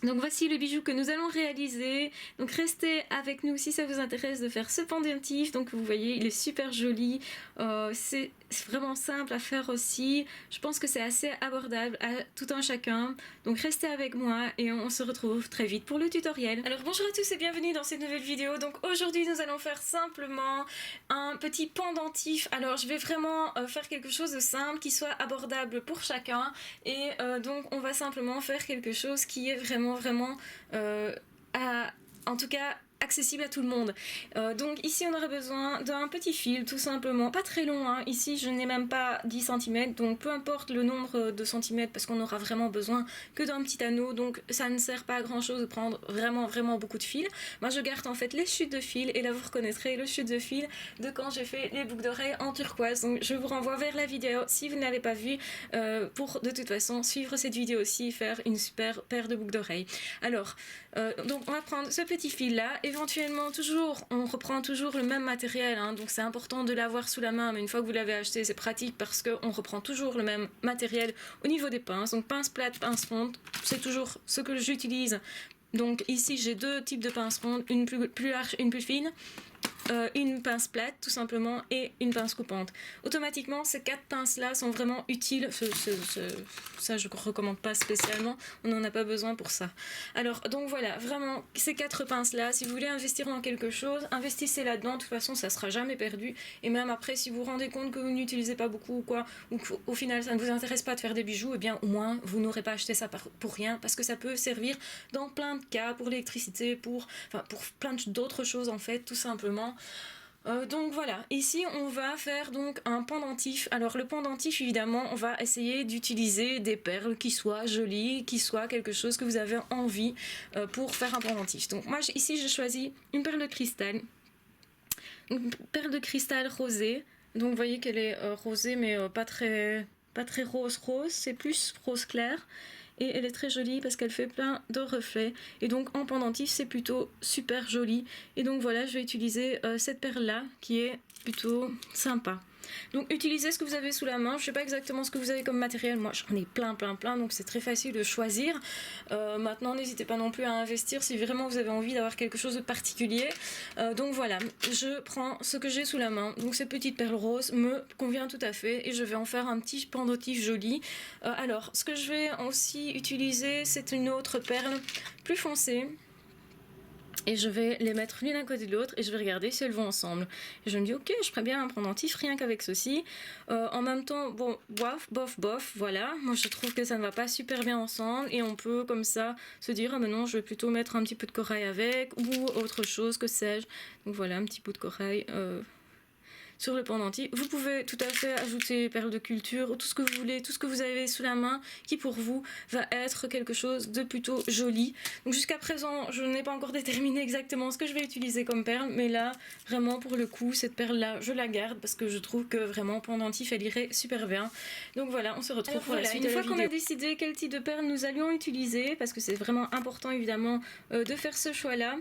Donc voici le bijou que nous allons réaliser. Donc restez avec nous si ça vous intéresse de faire ce pendentif. Donc vous voyez, il est super joli. C'est vraiment simple à faire aussi. Je pense que c'est assez abordable à tout un chacun. Donc restez avec moi et on se retrouve très vite pour le tutoriel. Alors bonjour à tous et bienvenue dans cette nouvelle vidéo. Donc aujourd'hui nous allons faire simplement un petit pendentif. Alors je vais vraiment faire quelque chose de simple qui soit abordable pour chacun. Et donc on va simplement faire quelque chose qui est vraiment en tout cas accessible à tout le monde. Donc ici on aurait besoin d'un petit fil tout simplement, pas très long, hein. Ici je n'ai même pas 10 cm, donc peu importe le nombre de centimètres parce qu'on aura vraiment besoin que d'un petit anneau, donc ça ne sert pas à grand chose de prendre vraiment beaucoup de fil. Moi je garde en fait les chutes de fil et là vous reconnaîtrez le chute de fil de quand j'ai fait les boucles d'oreilles en turquoise. Donc je vous renvoie vers la vidéo si vous ne l'avez pas vue pour de toute façon suivre cette vidéo aussi et faire une super paire de boucles d'oreilles. Alors donc on va prendre ce petit fil là, éventuellement toujours on reprend toujours le même matériel, hein, donc c'est important de l'avoir sous la main, mais une fois que vous l'avez acheté c'est pratique parce qu'on reprend toujours le même matériel au niveau des pinces. Donc pince plate, pince ronde, c'est toujours ce que j'utilise. Donc ici j'ai deux types de pinces rondes, une plus large, une plus fine. Une pince plate tout simplement et une pince coupante. Automatiquement ces quatre pinces là sont vraiment utiles, ça je recommande pas spécialement, on n'en a pas besoin pour ça. Alors donc voilà, vraiment ces quatre pinces là, si vous voulez investir dans quelque chose, investissez là dedans, de toute façon ça sera jamais perdu. Et même après si vous vous rendez compte que vous n'utilisez pas beaucoup ou quoi, ou qu'au final ça ne vous intéresse pas de faire des bijoux, et bien au moins vous n'aurez pas acheté ça pour rien, parce que ça peut servir dans plein de cas, pour l'électricité, pour plein d'autres choses en fait, tout simplement. Donc voilà, ici on va faire donc un pendentif. Alors le pendentif évidemment on va essayer d'utiliser des perles qui soient jolies, qui soient quelque chose que vous avez envie pour faire un pendentif. Donc moi ici j'ai choisi une perle de cristal rosée. Donc vous voyez qu'elle est rosée mais pas très rose, c'est plus rose clair. Et elle est très jolie parce qu'elle fait plein de reflets, et donc en pendentif c'est plutôt super joli. Et donc voilà, je vais utiliser cette perle là qui est plutôt sympa. Donc utilisez ce que vous avez sous la main. Je sais pas exactement ce que vous avez comme matériel, moi j'en ai plein, donc c'est très facile de choisir. Maintenant n'hésitez pas non plus à investir si vraiment vous avez envie d'avoir quelque chose de particulier. Donc voilà, je prends ce que j'ai sous la main. Donc cette petite perle rose me convient tout à fait et je vais en faire un petit pendentif joli. Alors ce que je vais aussi utiliser, c'est une autre perle plus foncée. Et je vais les mettre l'une à côté de l'autre et je vais regarder si elles vont ensemble. Et je me dis ok, je ferais bien un pendentif rien qu'avec ceci. En même temps, bon, bof, voilà. Moi je trouve que ça ne va pas super bien ensemble et on peut comme ça se dire ah mais non, je vais plutôt mettre un petit peu de corail avec ou autre chose, que sais-je. Donc voilà, un petit bout de corail sur le pendentif. Vous pouvez tout à fait ajouter perles de culture, tout ce que vous voulez, tout ce que vous avez sous la main qui pour vous va être quelque chose de plutôt joli. Donc jusqu'à présent je n'ai pas encore déterminé exactement ce que je vais utiliser comme perle, mais là vraiment pour le coup cette perle là je la garde parce que je trouve que vraiment pendentif elle irait super bien. Donc voilà, on se retrouve pour la suite de la vidéo. Une fois qu'on a décidé quel type de perle nous allions utiliser, parce que c'est vraiment important évidemment de faire ce choix là,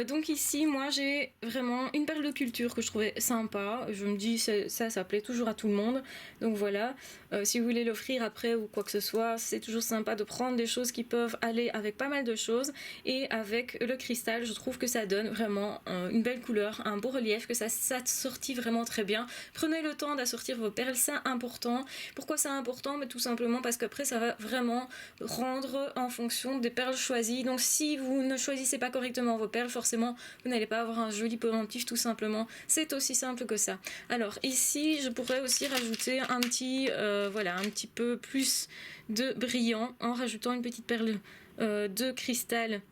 donc ici moi j'ai vraiment une perle de culture que je trouvais sympa. Je me dis ça plaît toujours à tout le monde, donc voilà. Si vous voulez l'offrir après ou quoi que ce soit, c'est toujours sympa de prendre des choses qui peuvent aller avec pas mal de choses, et avec le cristal je trouve que ça donne vraiment une belle couleur, un beau relief, que ça sortit vraiment très bien. Prenez le temps d'assortir vos perles, c'est important. Pourquoi c'est important? Mais tout simplement parce qu'après ça va vraiment rendre en fonction des perles choisies. Donc si vous ne choisissez pas correctement vos perles, forcément vous n'allez pas avoir un joli pendentif, tout simplement. C'est aussi simple que ça. Alors ici je pourrais aussi rajouter un petit voilà, un petit peu plus de brillant en rajoutant une petite perle de cristal,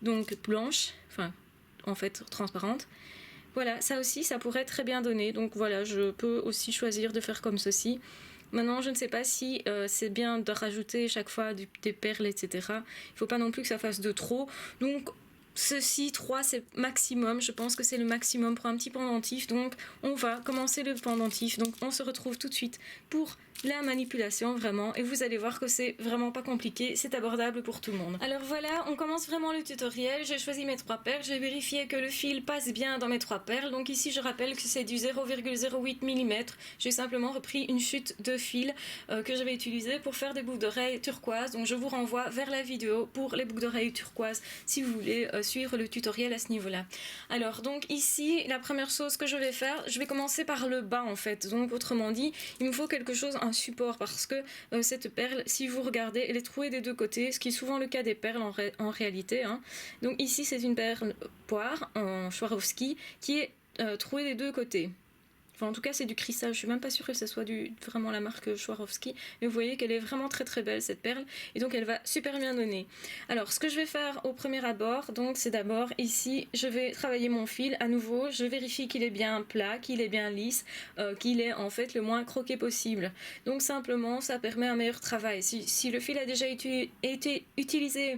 donc blanche, enfin en fait transparente. Voilà, ça aussi ça pourrait très bien donner. Donc voilà, je peux aussi choisir de faire comme ceci. Maintenant je ne sais pas si c'est bien de rajouter chaque fois des perles, etc. Il ne faut pas non plus que ça fasse de trop. Donc ceci, 3 c'est maximum, je pense que c'est le maximum pour un petit pendentif. Donc on va commencer le pendentif, donc on se retrouve tout de suite pour la manipulation vraiment, et vous allez voir que c'est vraiment pas compliqué, c'est abordable pour tout le monde. Alors voilà, on commence vraiment le tutoriel. J'ai choisi mes 3 perles, j'ai vérifié que le fil passe bien dans mes 3 perles. Donc ici je rappelle que c'est du 0,08 mm. J'ai simplement repris une chute de fil que je vais utiliser pour faire des boucles d'oreilles turquoise. Donc je vous renvoie vers la vidéo pour les boucles d'oreilles turquoise si vous voulez suivre le tutoriel à ce niveau là. Alors donc ici la première chose que je vais faire, je vais commencer par le bas en fait. Donc autrement dit, il me faut quelque chose, un support, parce que cette perle, si vous regardez, elle est trouée des 2 côtés, ce qui est souvent le cas des perles en réalité, hein. Donc ici c'est une perle poire en Swarovski qui est trouée des 2 côtés. Enfin, en tout cas, c'est du cristal. Je suis même pas sûre que ce soit vraiment la marque Swarovski. Mais vous voyez qu'elle est vraiment très très belle cette perle. Et donc, elle va super bien donner. Alors, ce que je vais faire au premier abord, donc, c'est d'abord ici, je vais travailler mon fil. À nouveau, je vérifie qu'il est bien plat, qu'il est bien lisse, qu'il est en fait le moins croqué possible. Donc, simplement, ça permet un meilleur travail. Si le fil a déjà été utilisé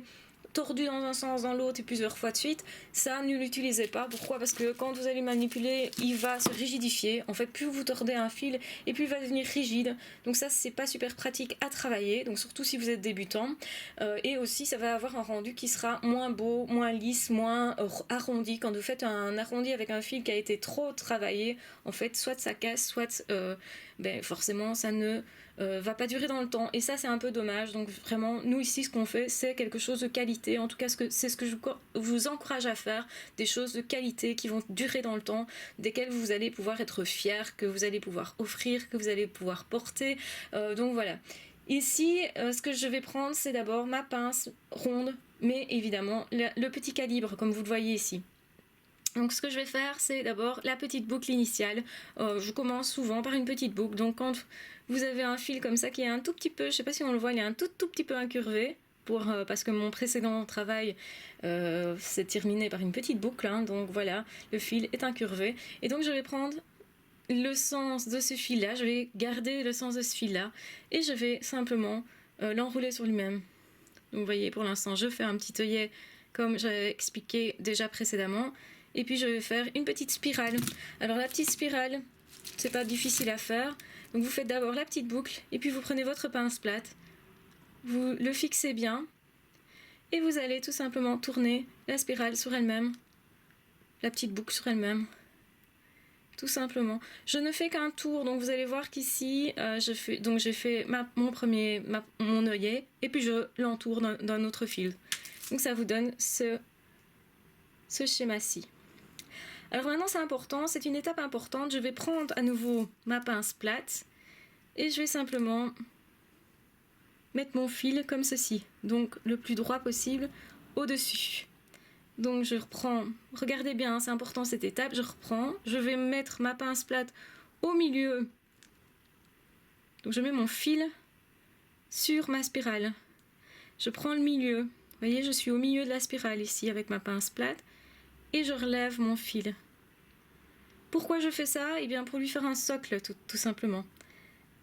tordu dans un sens, dans l'autre et plusieurs fois de suite, ça ne l'utilisez pas. Pourquoi? Parce que quand vous allez manipuler, il va se rigidifier. En fait, plus vous tordez un fil et plus il va devenir rigide. Donc ça, c'est pas super pratique à travailler. Donc surtout si vous êtes débutant. Et aussi, ça va avoir un rendu qui sera moins beau, moins lisse, moins arrondi. Quand vous faites un arrondi avec un fil qui a été trop travaillé, en fait, soit ça casse, soit forcément ça ne va pas durer dans le temps, et ça c'est un peu dommage. Donc vraiment, nous ici ce qu'on fait, c'est quelque chose de qualité. En tout cas, c'est ce que je vous encourage à faire, des choses de qualité qui vont durer dans le temps, desquelles vous allez pouvoir être fiers, que vous allez pouvoir offrir, que vous allez pouvoir porter. Donc voilà. Ici, ce que je vais prendre, c'est d'abord ma pince ronde, mais évidemment le petit calibre, comme vous le voyez ici. Donc ce que je vais faire, c'est d'abord la petite boucle initiale. Je commence souvent par une petite boucle. Donc quand vous avez un fil comme ça qui est un tout petit peu, je sais pas si on le voit, il est un tout petit peu incurvé, parce que mon précédent travail s'est terminé par une petite boucle, hein. Donc voilà, le fil est incurvé. Et donc je vais prendre le sens de ce fil là, je vais garder le sens de ce fil là, et je vais simplement l'enrouler sur lui-même. Donc vous voyez, pour l'instant je fais un petit œillet comme j'avais expliqué déjà précédemment, et puis je vais faire une petite spirale. Alors la petite spirale, c'est pas difficile à faire. Donc vous faites d'abord la petite boucle, et puis vous prenez votre pince plate, vous le fixez bien, et vous allez tout simplement tourner la spirale sur elle-même, la petite boucle sur elle-même, tout simplement. Je ne fais qu'un tour, donc vous allez voir qu'ici, j'ai fait mon œillet, et puis je l'entoure d'un autre fil. Donc ça vous donne ce schéma-ci. Alors maintenant c'est important, c'est une étape importante. Je vais prendre à nouveau ma pince plate et je vais simplement mettre mon fil comme ceci, donc le plus droit possible au-dessus. Donc je reprends, regardez bien, c'est important cette étape, je reprends, je vais mettre ma pince plate au milieu. Donc je mets mon fil sur ma spirale. Je prends le milieu, vous voyez, je suis au milieu de la spirale ici avec ma pince plate. Et je relève mon fil. Pourquoi je fais ça? Eh bien pour lui faire un socle, tout simplement.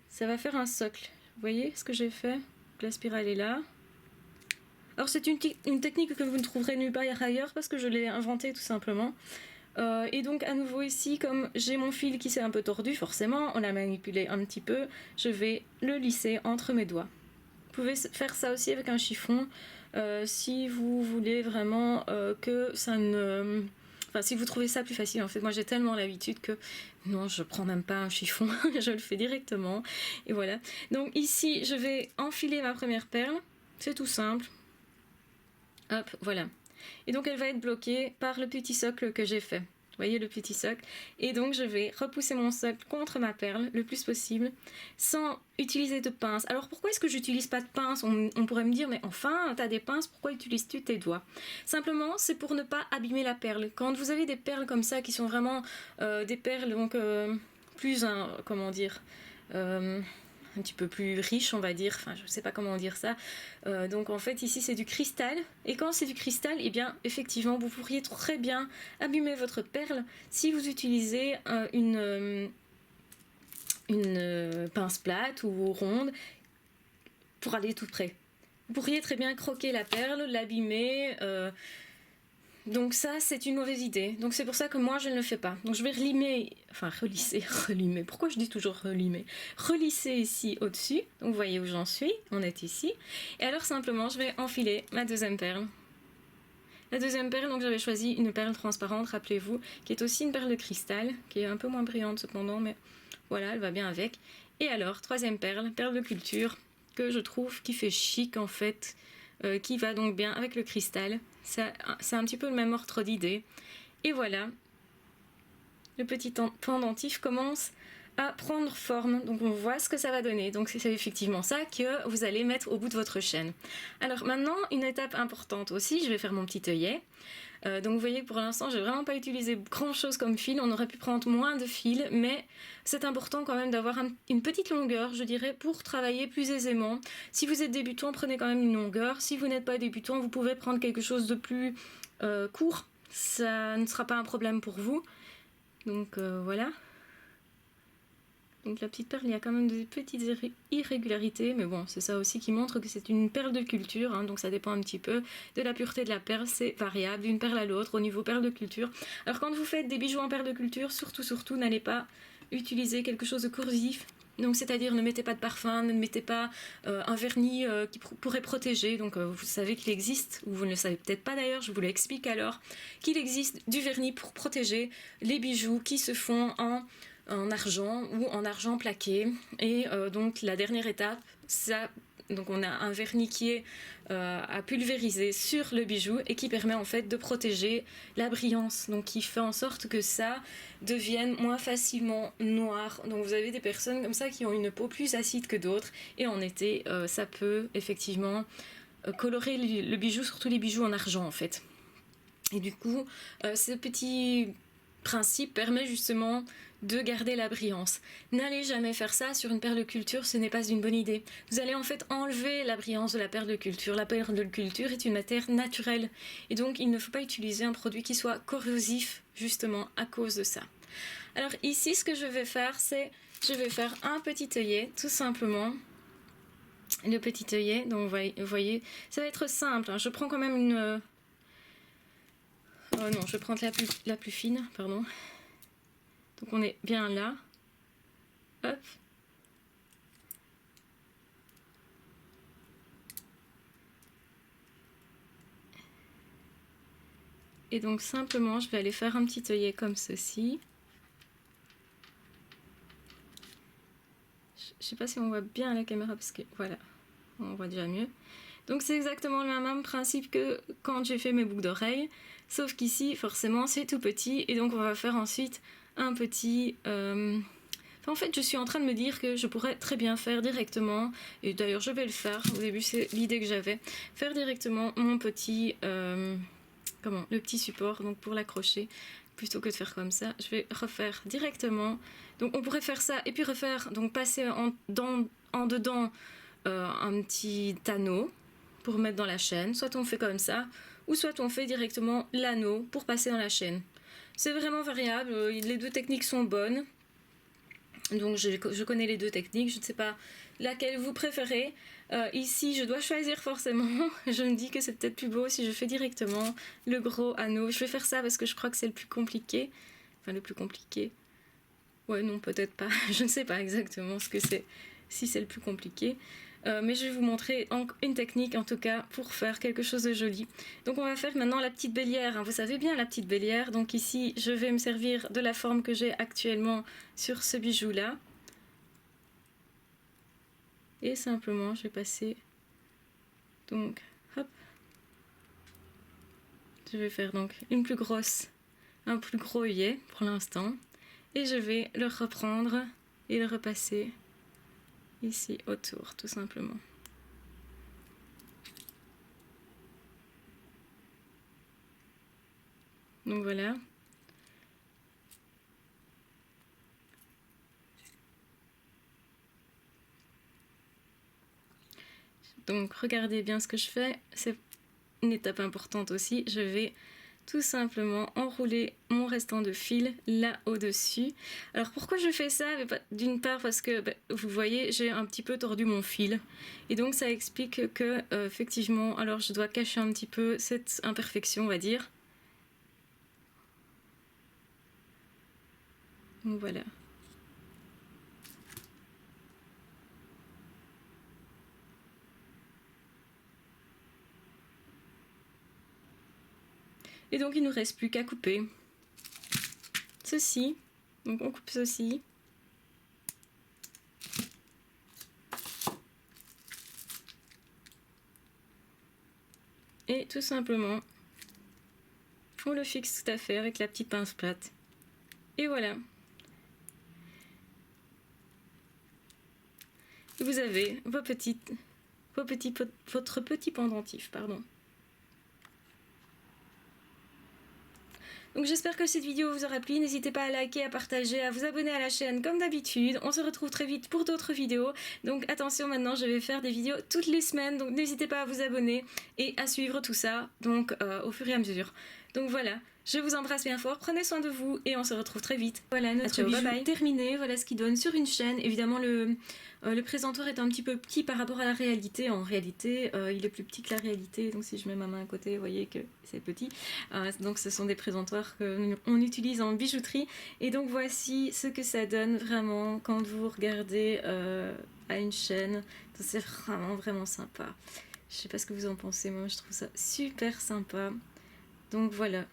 Ça va faire un socle. Vous voyez ce que j'ai fait? La spirale est là. Alors c'est une technique que vous ne trouverez nulle part ailleurs parce que je l'ai inventée tout simplement. Et donc à nouveau ici, comme j'ai mon fil qui s'est un peu tordu, forcément, on l'a manipulé un petit peu, je vais le lisser entre mes doigts. Vous pouvez faire ça aussi avec un chiffon. Si vous voulez vraiment que ça ne... Enfin, si vous trouvez ça plus facile, en fait, moi j'ai tellement l'habitude que non, je prends même pas un chiffon, je le fais directement. Et voilà. Donc ici, je vais enfiler ma première perle. C'est tout simple. Hop, voilà. Et donc elle va être bloquée par le petit socle que j'ai fait. Vous voyez le petit socle. Et donc je vais repousser mon socle contre ma perle le plus possible sans utiliser de pince. Alors pourquoi est-ce que j'utilise pas de pince? On pourrait me dire mais enfin t'as des pinces, pourquoi utilises-tu tes doigts? Simplement c'est pour ne pas abîmer la perle. Quand vous avez des perles comme ça qui sont vraiment des perles donc plus comment dire un petit peu plus riche on va dire, enfin je sais pas comment dire ça, donc en fait ici c'est du cristal, et quand c'est du cristal, et eh bien effectivement vous pourriez très bien abîmer votre perle si vous utilisez une pince plate ou ronde pour aller tout près. Vous pourriez très bien croquer la perle, l'abîmer, Donc ça, c'est une mauvaise idée. Donc c'est pour ça que moi, je ne le fais pas. Donc je vais relimer, enfin relisser, relimer. Pourquoi je dis toujours relimer? Relisser ici au-dessus. Donc vous voyez où j'en suis. On est ici. Et alors simplement, je vais enfiler ma deuxième perle. La deuxième perle, donc j'avais choisi une perle transparente, rappelez-vous, qui est aussi une perle de cristal, qui est un peu moins brillante cependant, mais voilà, elle va bien avec. Et alors, troisième perle, perle de culture, que je trouve qui fait chic en fait, qui va donc bien avec le cristal. C'est un petit peu le même ordre d'idée. Et voilà, le petit pendentif commence à prendre forme, donc on voit ce que ça va donner. Donc c'est effectivement ça que vous allez mettre au bout de votre chaîne. Alors maintenant, une étape importante aussi, je vais faire mon petit œillet. Donc vous voyez que pour l'instant, j'ai vraiment pas utilisé grand chose comme fil, on aurait pu prendre moins de fil, mais c'est important quand même d'avoir une petite longueur, je dirais, pour travailler plus aisément. Si vous êtes débutant, prenez quand même une longueur. Si vous n'êtes pas débutant, vous pouvez prendre quelque chose de plus court, ça ne sera pas un problème pour vous. Donc voilà. Donc la petite perle, il y a quand même des petites irrégularités, mais bon, c'est ça aussi qui montre que c'est une perle de culture, hein, donc ça dépend un petit peu de la pureté de la perle, c'est variable d'une perle à l'autre au niveau perle de culture. Alors quand vous faites des bijoux en perle de culture, surtout, n'allez pas utiliser quelque chose de corrosif. Donc c'est-à-dire ne mettez pas de parfum, ne mettez pas un vernis qui pourrait protéger. Donc vous savez qu'il existe, ou vous ne le savez peut-être pas d'ailleurs, je vous l'explique alors, qu'il existe du vernis pour protéger les bijoux qui se font en argent ou en argent plaqué. Et donc la dernière étape, ça, donc on a un vernis qui est à pulvériser sur le bijou et qui permet en fait de protéger la brillance, donc qui fait en sorte que ça devienne moins facilement noir. Donc vous avez des personnes comme ça qui ont une peau plus acide que d'autres, et en été ça peut effectivement colorer le bijou, surtout les bijoux en argent en fait. Et du coup ce petit principe permet justement de garder la brillance. N'allez jamais faire ça sur une perle de culture, ce n'est pas une bonne idée. Vous allez en fait enlever la brillance de la perle de culture. La perle de culture est une matière naturelle, et donc il ne faut pas utiliser un produit qui soit corrosif justement à cause de ça. Alors ici, ce que je vais faire, c'est je vais faire un petit œillet, tout simplement. Le petit œillet, donc vous voyez, ça va être simple, hein. Je prends quand même une... Oh non, je vais prendre la plus fine, pardon. Donc on est bien là. Hop. Et donc simplement, je vais aller faire un petit œillet comme ceci. Je sais pas si on voit bien à la caméra parce que voilà, on voit déjà mieux. Donc c'est exactement le même principe que quand j'ai fait mes boucles d'oreilles, sauf qu'ici forcément c'est tout petit, et donc on va faire ensuite un petit... en fait, je suis en train de me dire que je pourrais très bien faire directement, et d'ailleurs je vais le faire, au début c'est l'idée que j'avais, faire directement mon petit, le petit support, donc pour l'accrocher, plutôt que de faire comme ça, je vais refaire directement. Donc on pourrait faire ça, et puis refaire, donc passer en dedans un petit anneau, pour mettre dans la chaîne, soit on fait comme ça, ou soit on fait directement l'anneau pour passer dans la chaîne. C'est vraiment variable, les deux techniques sont bonnes. Donc je connais les deux techniques, je ne sais pas laquelle vous préférez. Ici, je dois choisir forcément. Je me dis que c'est peut-être plus beau si je fais directement le gros anneau. Je vais faire ça parce que je crois que c'est le plus compliqué. Enfin, le plus compliqué. Ouais, non, peut-être pas. Je ne sais pas exactement ce que c'est, si c'est le plus compliqué. Mais je vais vous montrer une technique en tout cas pour faire quelque chose de joli. Donc on va faire maintenant la petite bélière, hein. Vous savez bien la petite bélière, donc ici je vais me servir de la forme que j'ai actuellement sur ce bijou là. Et simplement je vais passer, donc hop, je vais faire donc un plus gros œillet pour l'instant, et je vais le reprendre et le repasser ici autour, tout simplement. Donc voilà. Donc regardez bien ce que je fais, c'est une étape importante aussi. Je vais tout simplement enrouler mon restant de fil là au-dessus. Alors pourquoi je fais ça? D'une part parce que vous voyez, j'ai un petit peu tordu mon fil, et donc ça explique que effectivement, alors je dois cacher un petit peu cette imperfection, on va dire. Donc voilà. Et donc il nous reste plus qu'à couper ceci. Donc on coupe ceci. Et tout simplement, on le fixe tout à fait avec la petite pince plate. Et voilà. Vous avez votre petit pendentif, pardon. Donc j'espère que cette vidéo vous aura plu, n'hésitez pas à liker, à partager, à vous abonner à la chaîne comme d'habitude. On se retrouve très vite pour d'autres vidéos. Donc attention, maintenant je vais faire des vidéos toutes les semaines, donc n'hésitez pas à vous abonner et à suivre tout ça donc au fur et à mesure. Donc voilà, je vous embrasse bien fort, prenez soin de vous et on se retrouve très vite. Voilà notre bijou terminé, voilà ce qui donne sur une chaîne. Évidemment le présentoir est un petit peu petit par rapport à la réalité. En réalité, il est plus petit que la réalité. Donc si je mets ma main à côté, vous voyez que c'est petit. Donc ce sont des présentoirs qu'on utilise en bijouterie. Et donc voici ce que ça donne vraiment quand vous regardez à une chaîne. C'est vraiment sympa. Je sais pas ce que vous en pensez, moi je trouve ça super sympa. Donc voilà.